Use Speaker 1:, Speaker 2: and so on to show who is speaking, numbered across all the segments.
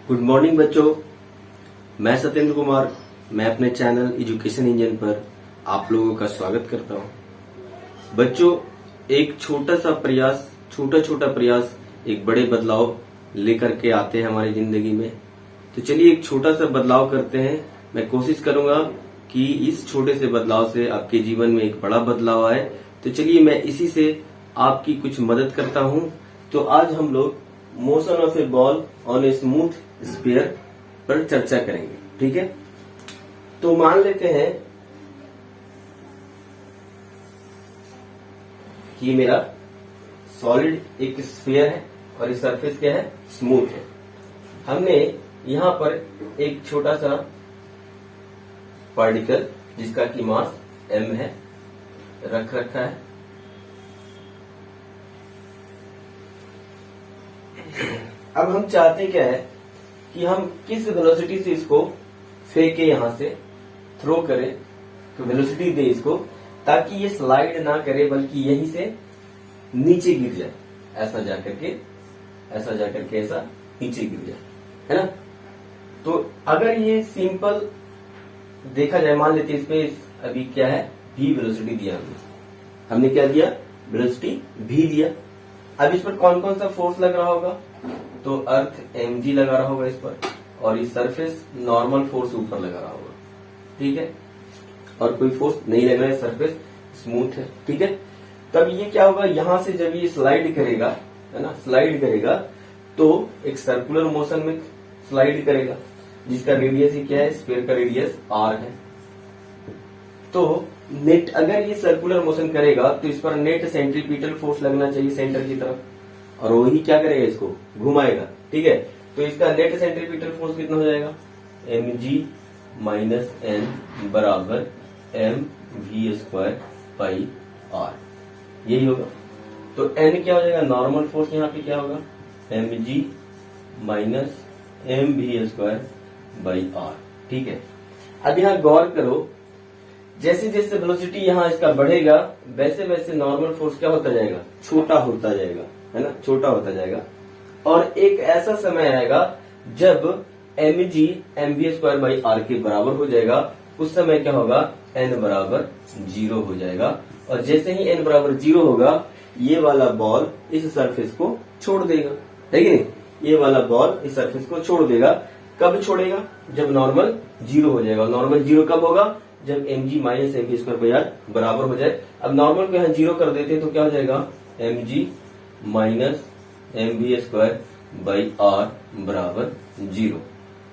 Speaker 1: Good morning बच्चों, मैं सत्येंद्र कुमार। मैं अपने चैनल एजुकेशन इंजन पर आप लोगों का स्वागत करता हूं। बच्चों, एक छोटा छोटा प्रयास एक बड़े बदलाव लेकर के आते हैं हमारी जिंदगी में। तो चलिए एक छोटा सा बदलाव करते हैं। मैं कोशिश करूंगा कि इस छोटे से बदलाव से आपके जीवन में एक बड़ा बदलाव आए। तो चलिए मैं इसी से आपकी कुछ मदद करता हूं। तो आज हम लोग motion of A ball on a smooth sphere पर चर्चा करेंगे, ठीक है। तो मान लेते हैं कि मेरा सॉलिड एक स्फीयर है और इस सरफेस क्या है, स्मूथ है। हमने यहां पर एक छोटा सा पार्टिकल जिसका की मास m है रख रखा है। अब हम चाहते क्या है कि हम किस वेलोसिटी से इसको फेंके, यहां से थ्रो करें, तो वेलोसिटी दे इसको ताकि ये स्लाइड ना करे बल्कि यहीं से नीचे गिर जाए। ऐसा जाकर के ऐसा नीचे गिर जाए, है ना। तो अगर ये सिंपल देखा जाए, मान लेते इसमें अभी क्या है, v वेलोसिटी दिया हमने क्या दिया, वेलोसिटी v दिया। अब इस पर कौन कौन सा फोर्स लग रहा होगा, तो अर्थ mg लगा रहा होगा इस पर, और इस सरफेस नॉर्मल फोर्स ऊपर लगा रहा होगा, ठीक है। और कोई फोर्स नहीं लग रहा है, सरफेस स्मूथ है, ठीक है। तब ये क्या होगा, यहां से जब ये स्लाइड करेगा, है ना, स्लाइड करेगा तो एक सर्कुलर मोशन में स्लाइड करेगा जिसका रेडियस ही क्या है, स्फीयर का रेडियस r है। तो नेट अगर ये सर्कुलर मोशन करेगा तो इस पर नेट सेंट्रीपिटल फोर्स लगना चाहिए सेंटर की तरफ, और वही क्या करेगा, इसको घुमाएगा, ठीक है। तो इसका नेट सेंट्रीपिटल फोर्स कितना हो जाएगा, mg माइनस n बराबर mv² बाई r, यही होगा। तो n क्या हो जाएगा, नॉर्मल फोर्स यहाँ पे क्या होगा, mg minus mv² by r, ठीक है। अब यहाँ गौर करो, जैसे जैसे वेलोसिटी यहाँ इसका बढ़ेगा वैसे वैसे नॉर्मल फोर्स क्या होता जाएगा, छोटा होता जाएगा, है ना, छोटा होता जाएगा। और एक ऐसा समय आएगा जब mg mv² बाई r के बराबर हो जाएगा। उस समय क्या होगा, n बराबर 0 हो जाएगा। और जैसे ही n बराबर 0 होगा, ये वाला बॉल इस सरफेस को छोड़ देगा, है कि नहीं। ये वाला बॉल इस सरफेस को छोड़ देगा। कब छोड़ेगा, जब नॉर्मल 0 हो जाएगा। नॉर्मल 0 कब होगा, जब mg minus mv² by r बराबर हो जाए। अब नॉर्मल को यहाँ 0 कर देते तो क्या हो जाएगा, mg minus mv² by r बराबर 0।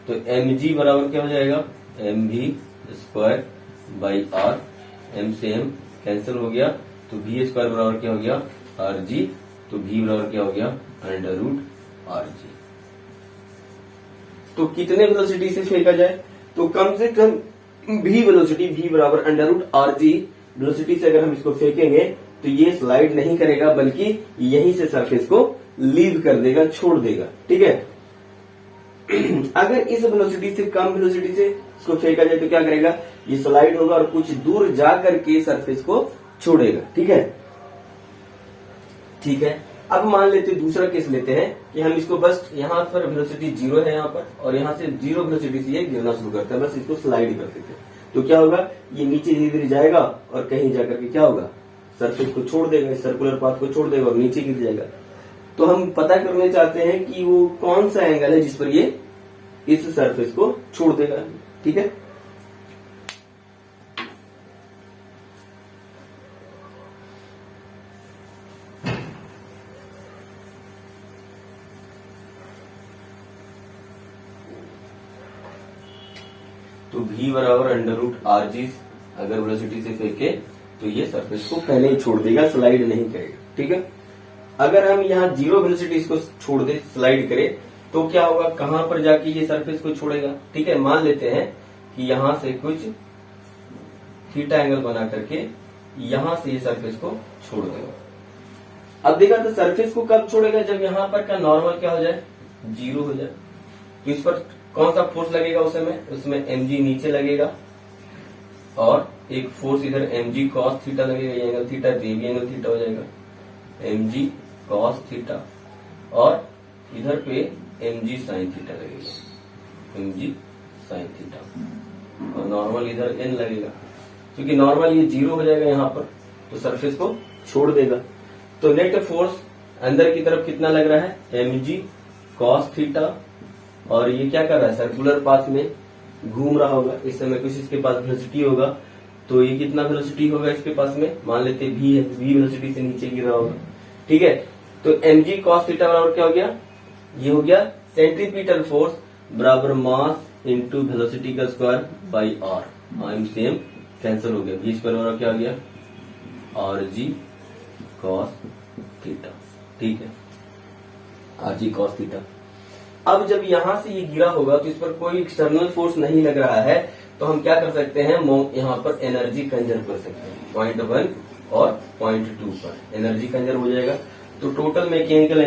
Speaker 1: तो mg बराबर क्या हो जाएगा, mv² बाई r, m से m कैंसिल हो गया, तो v² बराबर क्या हो गया, rg। तो v बराबर क्या हो गया, √rg। तो कितने वेलोसिटी से फेंका जाए, तो कम से कम v वेलोसिटी, v बराबर √rg वेलोसिटी से अगर हम इसको फेंकेंगे तो ये स्लाइड नहीं करेगा बल्कि यहीं से सरफेस को लीव कर देगा, छोड़ देगा, ठीक है। अगर इस वेलोसिटी से कम वेलोसिटी से इसको फेंका जाए तो क्या करेगा, ये स्लाइड होगा और कुछ दूर जा करके सरफेस को छोड़ेगा, ठीक है। ठीक है, अब मान लेते दूसरा केस लेते हैं कि हम इसको बस यहाँ पर वेलोसिटी 0 है यहाँ पर, और यहाँ से 0 वेलोसिटी से ये गिरना शुरू करता है, बस इसको स्लाइड कर देते हैं। तो क्या होगा, ये नीचे धीरे धीरे जाएगा और कहीं जाकर के क्या होगा, सरफेस को छोड़ देगा, इस सर्कुलर पाथ को छोड़ देगा और नीचे गिर जाएगा। तो हम पता करने चाहते हैं कि वो कौन सा एंगल है जिस पर ये इस सरफेस को छोड़ देगा, ठीक है। तो v बराबर √rg अगर वेलोसिटी से फेंके तो ये सरफेस को पहले ही छोड़ देगा, स्लाइड नहीं करेगा, ठीक है। अगर हम यहाँ 0 वेलोसिटी इसको छोड़ दे, स्लाइड करे, तो क्या होगा, कहां पर जाके ये सरफेस को छोड़ेगा, ठीक है। मान लेते हैं कि यहां से कुछ थीटा एंगल बना करके यहां से ये सरफेस को छोड़ देगा। अब देखा तो सरफेस को कब छोड़ेगा, जब यहाँ पर का नॉर्मल क्या हो जाए, 0 हो जाए। तो इस पर कौन सा फोर्स लगेगा उस समय, उसमें mg नीचे लगेगा और एक फोर्स इधर mg cos थीटा लगेगा, ये एंगल थीटा, ये भी एंगल थीटा हो जाएगा, mg cos थीटा, और इधर पे mg sin थीटा लगेगा, mg sin थीटा, और नॉर्मल इधर n लगेगा, क्योंकि नॉर्मल ये 0 हो जाएगा यहाँ पर, तो सरफेस को छोड़ देगा। तो नेट फोर्स अंदर की तरफ कितना लग रहा है, mg cos थीटा, और ये क्या कर रहा है, सर्कुलर पाथ में घूम रहा होगा, इस समय कुछ इसके पास वेलोसिटी होगा, तो ये कितना वेलोसिटी होगा इसके पास में, मान लेते v है, v वेलोसिटी से नीचे गिर रहा होगा, ठीक है। तो mg cos थीटा बराबर क्या हो गया, ये हो गया सेंट्रीपिटल फोर्स बराबर मास इंटू वेलोसिटी का square by r, m same cancel हो गया, v स्क्वायर बराबर क्या हो गया, आर जी cos थीटा, ठीक है, आर जी cos थीटा। अब जब यहां से ये गिरा होगा तो इस पर कोई एक्सटर्नल फोर्स नहीं लग रहा है, तो हम क्या कर सकते हैं, यहाँ पर एनर्जी कंजर्व कर सकते हैं, 0.1 और 0.2 पर एनर्जी कंजर्व हो जाएगा। तो टोटल मैकेनिकल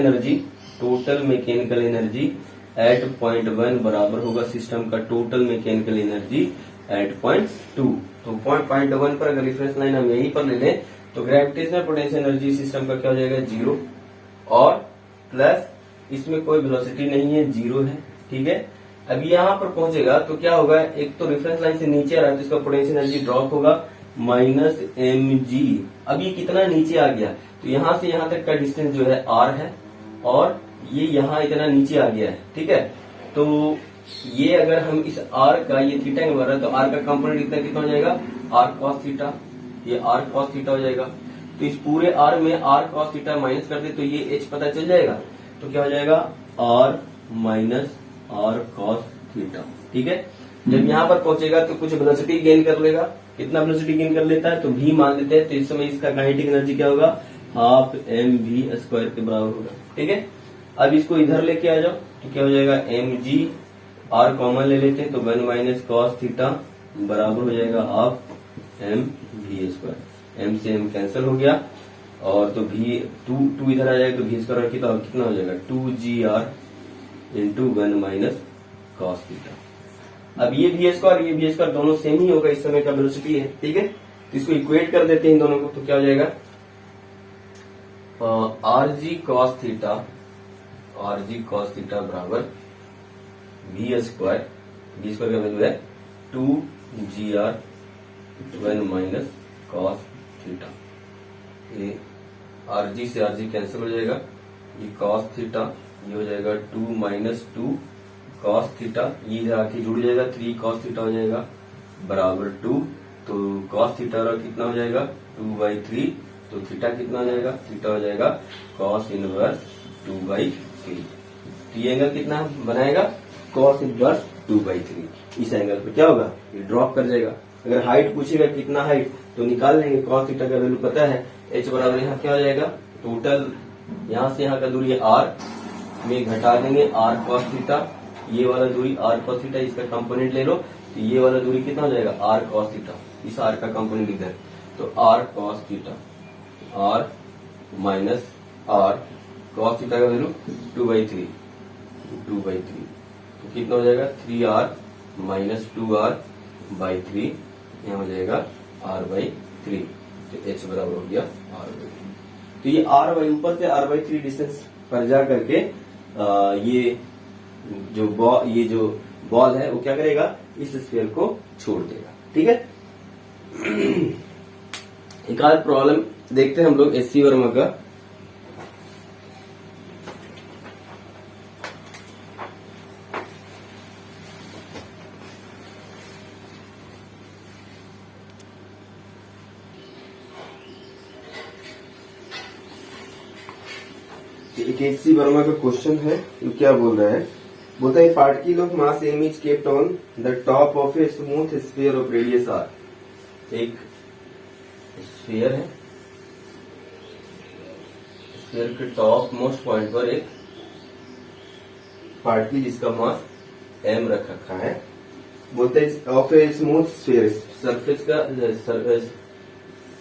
Speaker 1: एनर्जी एट 0.1 बराबर होगा सिस्टम का टोटल मैकेनिकल एनर्जी एट 0.2। तो 0.1 पर अगर रेफरेंस लाइन हम यहीं पर ले लें तो ग्रेविटेशनल पोटेंशियल एनर्जी सिस्टम का क्या हो जाएगा, 0, और प्लस इसमें कोई वेलोसिटी नहीं है, 0 है, ठीक है। अब यहाँ पर पहुंचेगा तो क्या होगा, एक तो रेफरेंस लाइन से नीचे आ रहा है तो इसका पोटेंशियल एनर्जी ड्रॉप होगा माइनस mg। अब ये कितना नीचे आ गया, तो यहाँ से यहाँ तक का डिस्टेंस जो है r है, और ये यहाँ इतना नीचे आ गया है, ठीक है। तो ये अगर हम इस r का, ये थीटा में बढ़ रहा है तो r का कंपोनेंट इतना कितना हो जाएगा, r cos थीटा, ये r cos थीटा हो जाएगा। तो इस पूरे r में r cos थीटा माइनस कर दे तो ये h पता चल जाएगा, तो क्या हो जाएगा, r minus r cos theta, ठीक है। जब यहाँ पर पहुंचेगा तो कुछ वेलोसिटी गेन कर लेगा, कितना वेलोसिटी गेन कर लेता है, तो v मान लेते हैं, तो इस समय इसका काइनेटिक एनर्जी क्या होगा, हाफ mv स्क्वायर के बराबर होगा, ठीक है। अब इसको इधर लेके आ जाओ तो क्या हो जाएगा, mg, r कॉमन ले लेते हैं तो 1 माइनस कॉस थीटा बराबर हो जाएगा हाफ mv स्क्वायर, m से m कैंसिल हो गया, और तो v 2 इधर आ जाएगा तो v स्क्वायर कितना हो जाएगा, 2gr into 1 minus cos theta. अब ये v स्क्वायर दोनों सेम ही होगा, इस समय का वेलोसिटी है, ठीक है। तो इसको इक्वेट कर देते हैं इन दोनों को, तो क्या हो जाएगा, rg cos थीटा बराबर v स्क्वायर का वैल्यू है 2gr 1 माइनस कॉस थीटा। ये rg से rg कैंसिल हो जाएगा, ये cos थीटा ये हो जाएगा 2 माइनस 2 cos थीटा, ये इधर आके जुड़ जाएगा, 3 cos थीटा हो जाएगा बराबर 2। तो cos थीटा कितना हो जाएगा, 2/3, तो थीटा कितना हो जाएगा, थीटा हो जाएगा cos इनवर्स 2/3। तो ये एंगल कितना बनाएगा, cos इनवर्स 2/3। इस एंगल पे क्या होगा, ये ड्रॉप कर जाएगा। अगर हाइट पूछेगा कितना हाइट, तो निकाल लेंगे, cos थीटा का वैल्यू पता है, h बराबर यहाँ क्या हो जाएगा, टोटल यहाँ से यहाँ का दूरी r में घटा देंगे r cos थीटा, ये वाला दूरी r cos थीटा, इसका कंपोनेंट ले लो, तो ये वाला दूरी कितना हो जाएगा, r cos थीटा, इस r का कंपोनेंट इधर, तो r cos theta, r minus r cos theta का वैल्यू 2/3, तो कितना हो जाएगा, 3r माइनस 2r/3, यहाँ हो जाएगा r/3, तो h बराबर हो गया r/3। तो ये r ऊपर से r/3 डिस्टेंस पर जा करके ये जो बॉल है वो क्या करेगा, इस स्फीयर को छोड़ देगा, ठीक है। एक और प्रॉब्लम देखते हैं हम लोग एससी वर्मा का। एक एससी वर्मा का क्वेश्चन है, तो क्या बोल रहा है, बोलता है particle of mass m is kept on the top of a smooth sphere of radius r। एक स्फीयर है, स्फीयर के टॉप मोस्ट पॉइंट पर एक पार्टिकल जिसका मास m रख रखा है, बोलते हैं of a smooth sphere, surface का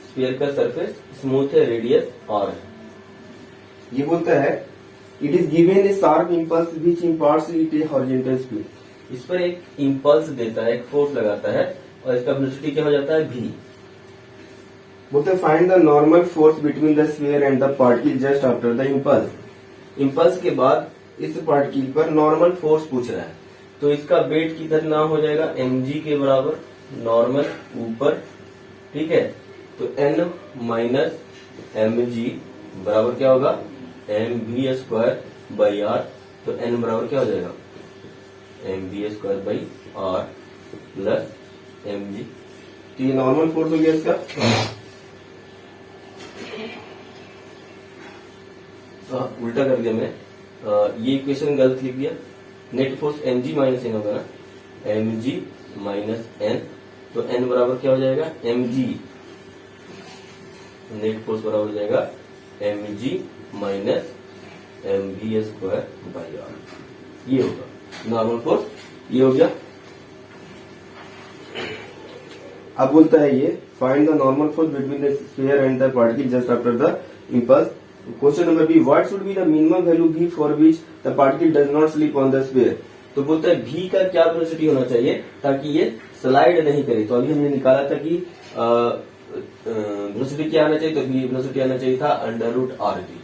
Speaker 1: स्फीयर का सरफेस स्मूथ है, रेडियस r है। ये बोलता है it is given A sharp impulse which imparts it A horizontal speed. इस पर एक इंपल्स देता है, एक फोर्स लगाता है, और इसका वेलोसिटी क्या हो जाता है, v। बोलते हैं find the normal force between the sphere and the particle just after the impulse. Impulse के बाद इस पार्टिकल पर नॉर्मल फोर्स पूछ रहा है, तो इसका वेट कितना नाम हो जाएगा mg के बराबर, नॉर्मल ऊपर, ठीक है। तो n माइनस mg बराबर क्या होगा, mv स्क्वायर बाई आर। तो n बराबर क्या हो जाएगा, mv square by r plus mg। तो ये नॉर्मल फोर्स हो गया इसका। उल्टा कर दिया मैं, ये इक्वेशन गलत लिख दिया। Net force mg minus n होगा ना, mg माइनस n। तो n बराबर क्या हो जाएगा, mg। नेट फोर्स बराबर हो जाएगा mg minus mv square by r. ये होगा नॉर्मल फोर्स, ये हो गया। अब बोलता है ये find the normal force between the sphere and the particle just after the impulse. Question number B, what should be the minimum value v for which the particle does not slip on the sphere. तो बोलता है v का क्या velocity होना चाहिए ताकि ये slide नहीं करे। तो अभी हमने निकाला था कि वेलोसिटी क्या आना चाहिए, तो वेलोसिटी आना चाहिए था under root are g,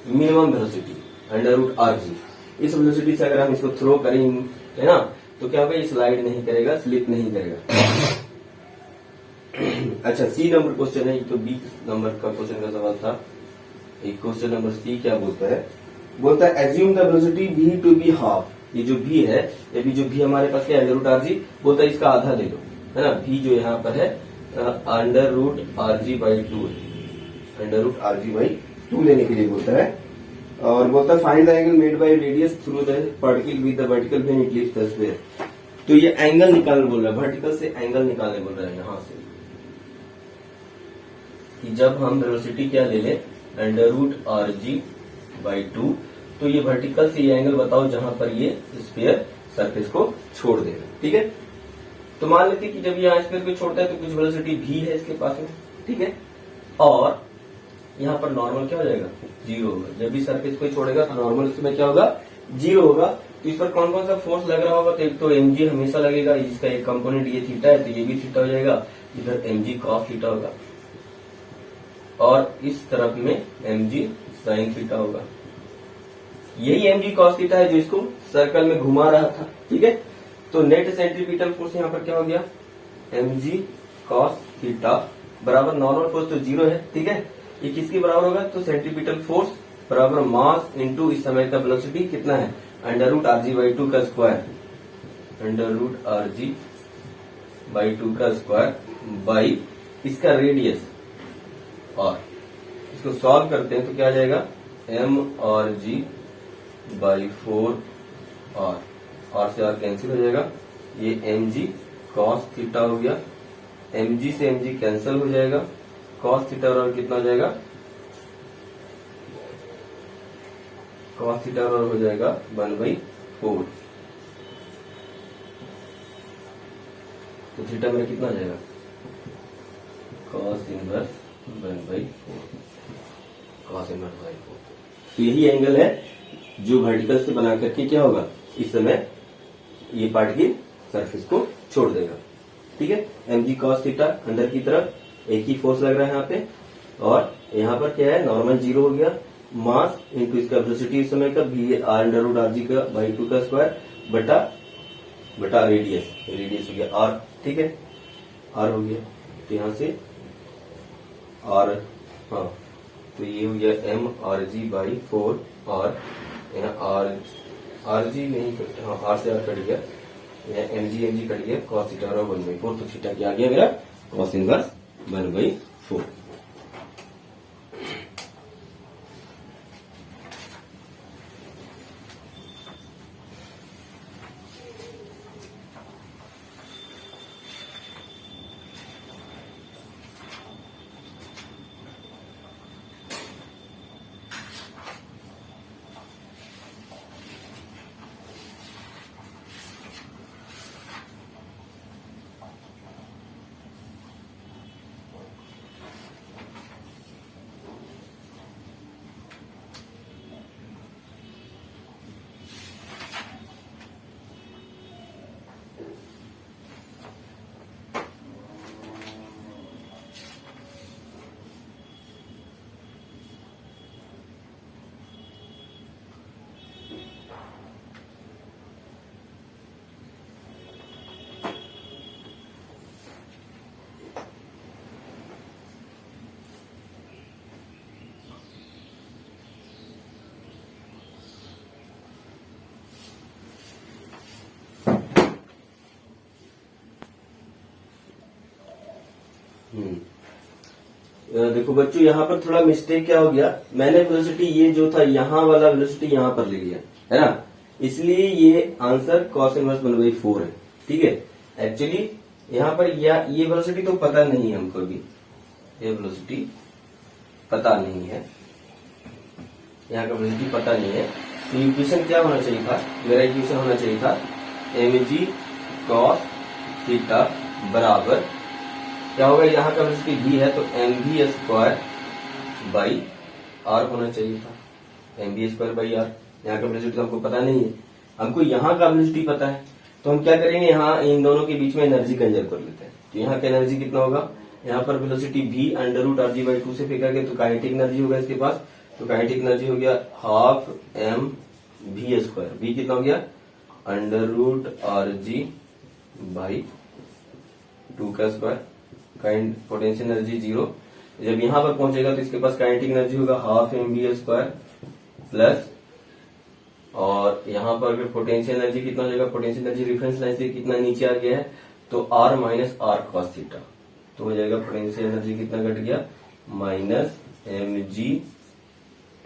Speaker 1: minimum velocity under root are g. इस वेलोसिटी से अगर हम इसको थ्रो करें, है ना, तो क्या होगा, ये स्लाइड नहीं करेगा, स्लिप नहीं करेगा। अच्छा, सी नंबर क्वेश्चन है, तो बी नंबर का क्वेश्चन का सवाल था। एक क्वेश्चन नंबर सी क्या बोलता है, बोलता है assume the velocity v to be half. ये जो v है, ये भी जो v हमारे पास क्या, अंडर रूट आर जी, बोलता है इसका आधा ले लो, है ना। v जो यहाँ पर है under root R G by two है, under root R G by two लेने के लिए बोलता है। और बोलता है find the angle made by radius through the particle with the vertical when it leaves the sphere. तो ये एंगल निकालने बोल रहा है, वर्टिकल से एंगल निकालने बोल रहा है यहां से, कि जब हम वेलोसिटी क्या ले लें, under root R G by two, तो ये वर्टिकल से ये एंगल बताओ जहां पर ये स्फीयर सरफेस को छोड़ देगा, ठीक है। तो मान लेते कि जब यहाँ स्फीयर को छोड़ता है तो कुछ वेलोसिटी v है इसके पास में, ठीक है। और यहाँ पर नॉर्मल क्या हो जाएगा, जीरो होगा। जब भी सरफेस को छोड़ेगा तो नॉर्मल इसमें क्या होगा, जीरो होगा। तो इस पर कौन कौन सा फोर्स लग रहा होगा, तो एक तो mg हमेशा लगेगा, जिसका एक कंपोनेंट ये थीटा है, तो ये भी थीटा हो जाएगा। इधर mg cos थीटा होगा, और इस तरफ में mg sin थीटा होगा। यही mg cos थीटा है जो इसको सर्कल में घुमा रहा था, ठीक है। तो नेट सेंट्रीपिटल फोर्स यहाँ पर क्या हो गया, mg cos थीटा बराबर नॉर्मल फोर्स तो जीरो है, ठीक है। ये किसके बराबर होगा, तो सेंट्रीपिटल फोर्स बराबर मास इंटू इस समय का वेलोसिटी कितना है, under root R G by two का square, under root R G by two का स्क्वायर बाई इसका रेडियस। और इसको सॉल्व करते हैं तो क्या आ जाएगा, M R G by four R से आर कैंसिल हो जाएगा। ये एम जी कॉस थीटा हो गया, एम जी से एम जी कैंसिल हो जाएगा, कॉस थीटा और कितना हो जाएगा, कॉस थीटा और हो जाएगा 1/4। तो थीटा मेरा कितना आ जाएगा, cos inverse 1/4, cos inverse by 4। तो यही एंगल है जो वर्टिकल से बना करके क्या होगा, इस समय ये पार्टिकल सरफेस को छोड़ देगा, ठीक है। mg cos थीटा अंदर की तरफ एक ही फोर्स लग रहा है यहाँ पे, और यहाँ पर क्या है, नॉर्मल जीरो हो गया, मास इंटू इसका वेलोसिटी इस समय का v under root are g का बाई टू का स्क्वायर बटा रेडियस, रेडियस हो गया r, ठीक है, r हो गया। तो यहाँ से r, हाँ, तो ये हो गया m R G by four, और यहाँ आर जी नहीं, हाँ आर से आर कट गया, एम जी कट गया, कॉस थीटा और 1/4। तो थीटा क्या आ गया मेरा, कॉस इनवर्स 1/4। देखो बच्चों, यहाँ पर थोड़ा मिस्टेक क्या हो गया, मैंने वेलोसिटी ये जो था यहाँ वाला वेलोसिटी यहाँ पर ले लिया है ना, इसलिए ये आंसर cos इनवर्स 1/4 है। ठीक है, एक्चुअली यहाँ पर ये वेलोसिटी तो पता नहीं है हमको भी, ये वेलोसिटी पता नहीं है, यहाँ का वेलोसिटी पता नहीं है। तो इक्वेशन क्या होना चाहिए था, मेरा इक्वेशन होना चाहिए था mg cos थीटा बराबर क्या होगा, यहाँ का वेलोसिटी v है तो mv स्क्वायर बाई r होना चाहिए था, mv स्क्वायर बाई r। यहाँ का वेलोसिटी तो हमको पता नहीं है, हमको यहाँ का वेलोसिटी पता है, तो हम क्या करेंगे, यहाँ इन दोनों के बीच में एनर्जी कंजर्व कर लेते हैं। तो यहाँ का एनर्जी कितना होगा, यहाँ पर वेलोसिटी v √rg/2 से फेंका गया तो काइनेटिक एनर्जी होगा इसके पास, तो काइनेटिक एनर्जी हो गया half m v square, v कितना हो गया √rg/2 का स्क्वायर, पोटेंशियल एनर्जी 0। जब यहाँ पर पहुंचेगा तो इसके पास काइनेटिक एनर्जी होगा हाफ mv स्क्वायर प्लस, और यहाँ पर अगर पोटेंशियल एनर्जी कितना हो जाएगा, पोटेंशियल एनर्जी रेफरेंस लाइन से कितना नीचे आ गया है तो r minus r cos theta, तो हो जाएगा पोटेंशियल एनर्जी कितना घट गया माइनस mg,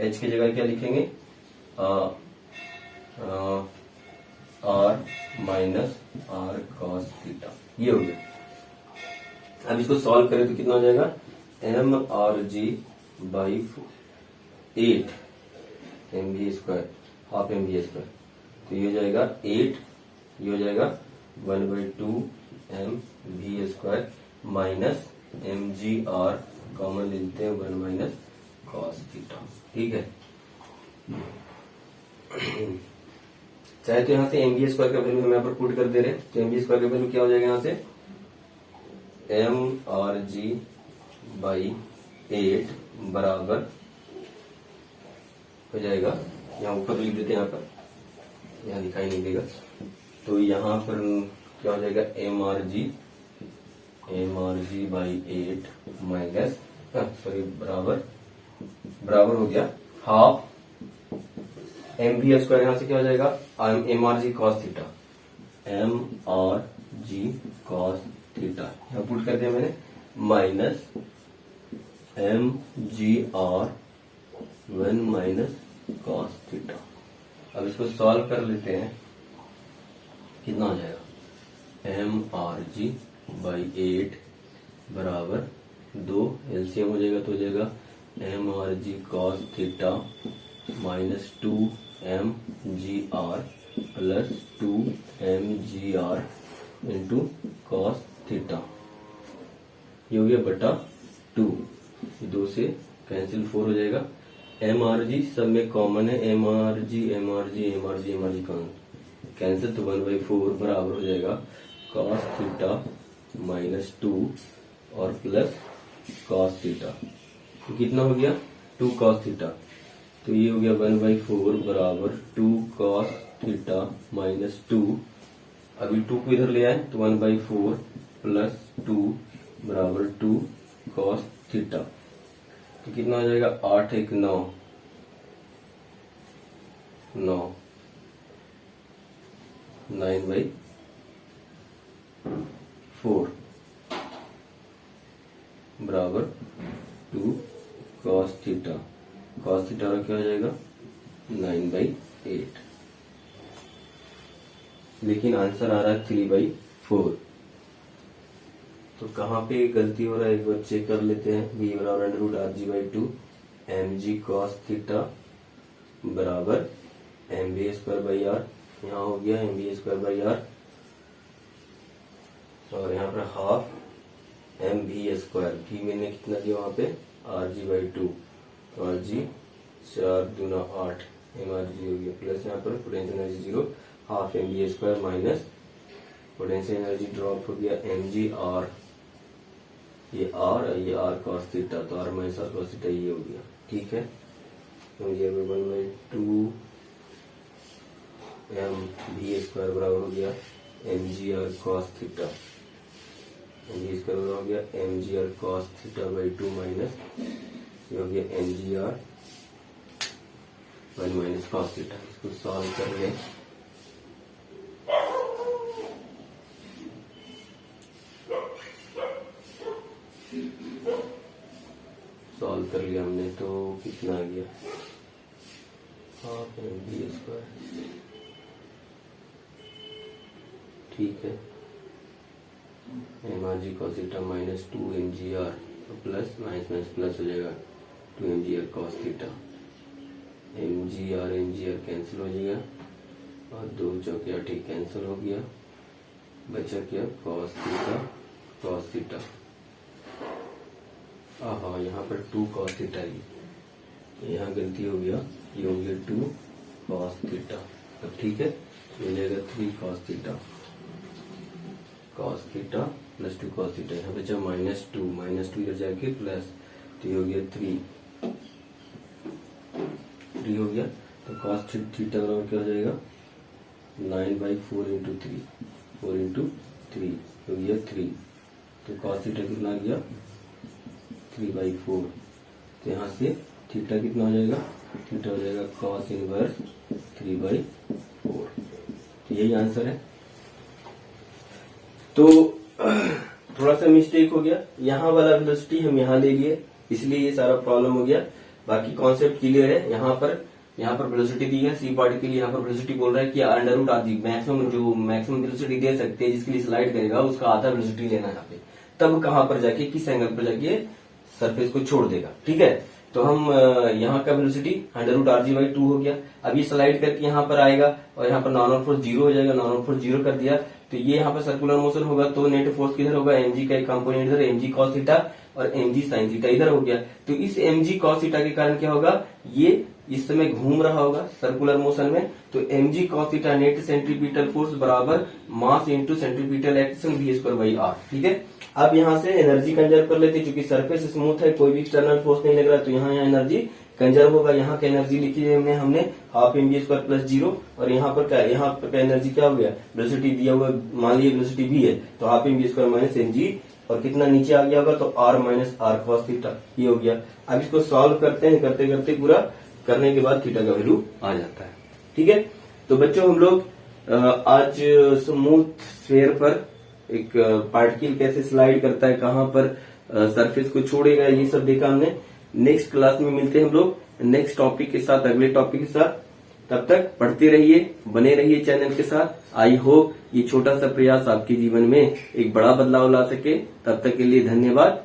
Speaker 1: h की जगह क्या लिखेंगे r minus r cos theta, ये हो गया। अब इसको सॉल्व करें तो कितना हो जाएगा mrg/8 mv square half mv square, तो ये हो जाएगा 8, ये हो जाएगा 1/2 mv square minus mgr common ले लेते हैं 1 माइनस cos थीटा। ठीक है, चाहे तो यहाँ से mv स्क्वायर का वैल्यू हम यहाँ पर पुट कर दे रहे हैं, तो mv स्क्वायर का वैल्यू क्या हो जाएगा, यहाँ से mrg/8 बराबर हो जाएगा, यहाँ ऊपर लिख देते हैं, यहाँ पर यहाँ दिखाई नहीं देगा, तो यहाँ पर क्या हो जाएगा mrg/8 माइनस सॉरी बराबर हो गया हाफ mv स्क्वायर, यहाँ से क्या हो जाएगा mrg cos theta, mrg cos theta यहाँ पुट कर दिया मैंने minus mgr 1 minus cos theta. अब इसको सॉल्व कर लेते हैं, कितना हो जाएगा mrg/8 बराबर 2, एलसीएम हो जाएगा तो हो जाएगा mrg cos theta minus 2 mgr plus 2 mgr into cos theta, ये हो गया बटा 2, 2 से कैंसिल 4 हो जाएगा, mrg सब में कॉमन है, mrg कैंसिल तो 1/4 बराबर हो जाएगा cos थीटा माइनस 2 और प्लस cos थीटा, तो कितना हो गया 2 cos थीटा, तो ये हो गया 1/4 बराबर 2 cos थीटा माइनस 2, अभी 2 को इधर ले आए तो 1/4 प्लस 2 बराबर 2 cos थीटा, तो कितना हो जाएगा 8 1 9 9/4 बराबर 2 cos थीटा, cos थीटा का क्या हो जाएगा 9/8, लेकिन आंसर आ रहा है 3/4। तो कहाँ पे गलती हो रहा है एक बार चेक कर लेते हैं, v बराबर √rg/2 mg cos थीटा बराबर mv स्क्वायर बाई r, यहाँ हो गया mv स्क्वायर बाई r, और यहाँ पर हाफ mv स्क्वायर, v मैंने कितना दिया वहां पे rg/2, तो rg 4 दूना 8 mrg हो गया, प्लस यहाँ पर potential energy 0 half mv square minus potential energy drop हो गया mgr, ये r और ये r cos थीटा, तो r minus r cos theta ये हो गया। ठीक है, तो ये 1/2 mv स्क्वायर बराबर हो गया mgr cos theta, mv square बराबर हो गया mgr cos theta by 2 minus ये हो गया mgr 1 माइनस cos थीटा। इसको सॉल्व कर लें, सॉल्व कर लिया हमने, तो कितना आ गया, हाफ mv²। ठीक है, mrg cos theta minus 2mgr plus minus plus हो जाएगा 2mgr cos theta. mgr cancel हो जाएगा और 2 चौके 8 कैंसिल हो गया, बचा क्या cos थीटा। हाँ, यहाँ पर 2 cos थीटा है, यहाँ गलती हो गया, ये हो गया 2 cos थीटा। अब ठीक है, मिलेगा 3 cos theta plus 2 cos theta. यहाँ बचा माइनस टू इधर जाके प्लस, तो ये हो गया 3 हो गया। तो cos थीटा बराबर क्या हो जाएगा, 9/4 इंटू 3, 4 इंटू 3 हो गया 3। तो cos थीटा कितना आ गया, 3/4। तो यहाँ से थीटा कितना हो जाएगा, थीटा हो जाएगा cos इनवर्स 3/4। तो यही आंसर है। तो थोड़ा सा मिस्टेक हो गया, यहाँ वाला वेलोसिटी हम यहाँ ले लिए, इसलिए ये सारा प्रॉब्लम हो गया। बाकी कॉन्सेप्ट क्लियर है। यहाँ पर वेलोसिटी दी है, सी पार्टिकल यहाँ पर वेलोसिटी बोल रहा है कि अंडर रूट आधी मैक्सिमम वेलोसिटी दे सकते हैं, जिसके लिए स्लाइड करेगा उसका आधा वेलोसिटी लेना है यहाँ पे, तब कहाँ पर जाके किस एंगल पर जाके सरफेस को छोड़ देगा। ठीक है, तो हम यहाँ का वेलोसिटी √rg/2 हो गया। अब ये स्लाइड करके यहाँ पर आएगा और यहाँ पर नॉर्मल फोर्स 0 हो जाएगा, नॉर्मल फोर्स 0 कर दिया तो ये यहाँ पर सर्कुलर मोशन होगा, तो नेट फोर्स किधर होगा, mg का एक कंपोनेंट इधर, mg cos थीटा और mg sin थीटा इधर हो गया। तो इस mg cos थीटा के कारण क्या होगा, ये इस समय घूम रहा होगा सर्कुलर मोशन में, तो mg cos theta net centripetal force बराबर mass into centripetal action v²/r। ठीक है, अब यहाँ से एनर्जी कंजर्व कर लेते, क्योंकि सरफेस स्मूथ है, कोई भी एक्सटर्नल फोर्स नहीं लग रहा, तो यहाँ एनर्जी कंजर्व होगा। यहाँ की एनर्जी लिखी है हमने हाफ mv² प्लस 0, और यहाँ पर क्या, यहाँ पर एनर्जी क्या हो गया, वेलोसिटी दिया हुआ, मान लीजिए वेलोसिटी v है, तो हाफ mv² माइनस mg, और कितना नीचे आ गया होगा, तो r minus r cos theta, ये हो गया। अब इसको सॉल्व करते हैं, करते करते पूरा करने के बाद थीटा का वैल्यू आ जाता है। ठीक है, तो बच्चों हम लोग आज स्मूथ स्फीयर पर एक पार्टिकल कैसे स्लाइड करता है, कहाँ पर सरफेस को छोड़ेगा, ये सब देखा हमने। नेक्स्ट क्लास में मिलते हैं हम लोग नेक्स्ट टॉपिक के साथ, अगले टॉपिक के साथ। तब तक पढ़ते रहिए, बने रहिए चैनल के साथ। आई होप ये छोटा सा प्रयास आपके जीवन में एक बड़ा बदलाव ला सके। तब तक के लिए धन्यवाद।